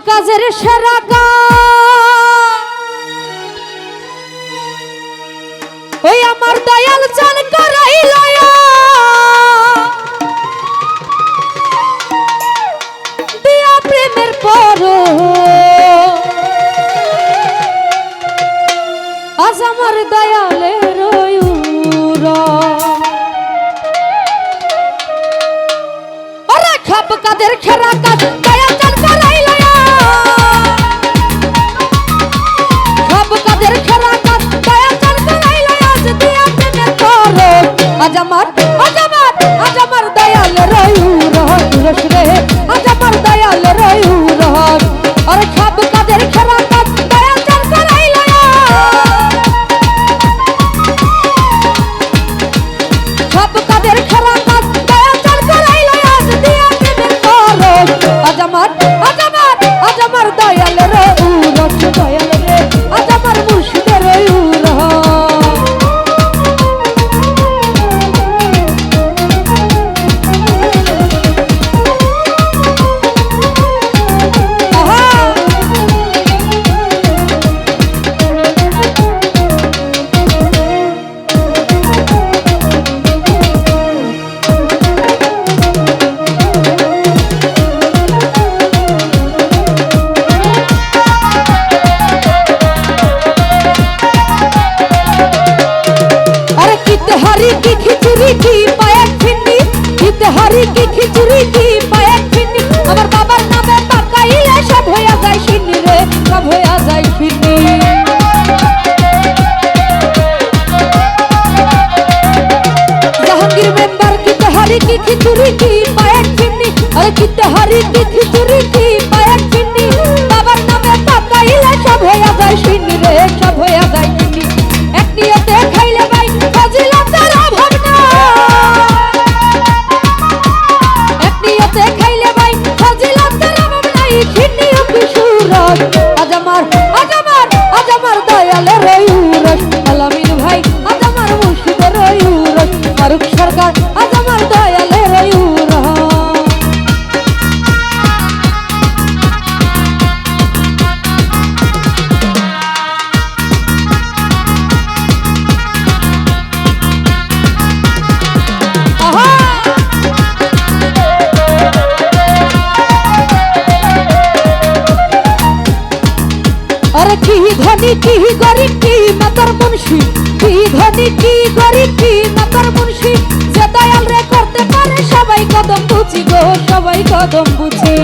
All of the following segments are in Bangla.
কাজের সেরা ওই আমার দয়াল চান করাইল দিয়া প্রেমের পর আজ আমার দয়ালের ওরা খাপ কাদের খেরা কাজ দয়াল চান করাইল খাপ কাদের খেরা কাজ দয়াল চান করাইল আজ দিয়া প্রেমের পর আজ আমার দয়াল রহস রে আজ আমার দয়াল রহস আরে খাপ কাদের খেরা কাজ দয়াল চান করাইল খাপ কাদের খেরা কাজ দয়াল চান করাইল আজ দিয়া প্রেমের পর আজ আমার দয়াল রহস দয়াল রে আজ আমার মুর্শিদের की खिचड़ी की पाया फिन्नी इतहारी की खिचड़ी की पाया फिन्नी আমার বাবার নামে পাকাইলে সব হইয়া যায় শিন্নি রে সব হইয়া যায় শিন্নি জাহাঙ্গীর মেম্বার की तहारी की खिचड़ी की पाया फिन्नी अरे की तहारी की खिचड़ी की पाया फिन्नी বাবার নামে পাকাইলে সব হইয়া যায় শিন্নি রে সব হইয়া যায় শিন্নি এক নিয়তে খাইলে ভাই ফজিলত আজ আমার দয়ালের রহস আলামিন ভাই আজ আমার মুর্শিদের রহস ফারুক সরকার আজ আমার দয়ালের अरे की धनी की गरीब की नतर मुंशी की धनी की गरीब की नतर मुंशी যে দয়াল রে করতে পারে সবাই কদম বুঝি গো সবাই কদম বুঝি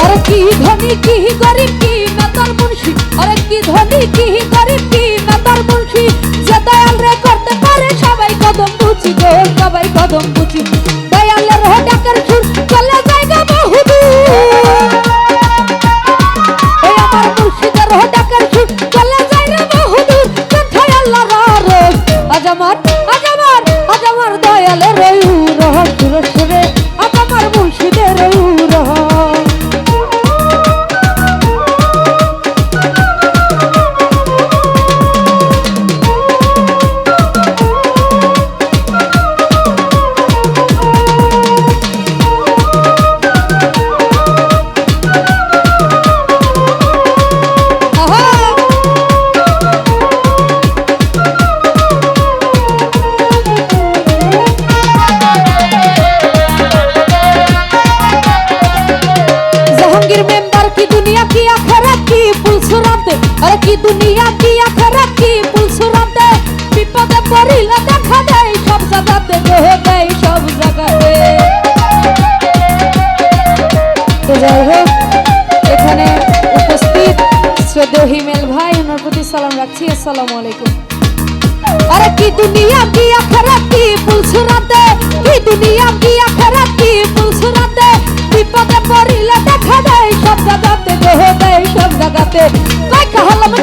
अरे की धनी की गरीब की नतर मुंशी अरे की धनी की गरीब की नतर मुंशी যে দয়াল রে করতে পারে সবাই কদম বুঝি গো সবাই কদম বুঝি দয়ালের ডাকের সুর চলে যায় গো বহুদূর এই আমার মুর্শিদের ডাকের সুর চলে যায় রে বহুদূর কোথায় আল্লাহর রস আজ আমার দয়ালের রহস রে আজ আমার মুর্শিদের अरे की दुनिया की आखिरत की पुलसुराते विपदे पड़िले দেখা দেয় সব জায়গাতে দেহে দেয় সব জায়গাতে তো যাই হোক এখানে উপস্থিত শ্রদ্ধেয় হিমেল ভাই ওনার প্রতি সালাম রাখছি আসসালামু আলাইকুম अरे की दुनिया की आखिरत की पुलसुराते की दुनिया की आखिरत की पुलसुराते विपदे पड़िले দেখা দেয় সব জায়গাতে দেহে দেয় সব জায়গাতে কই কাহলাম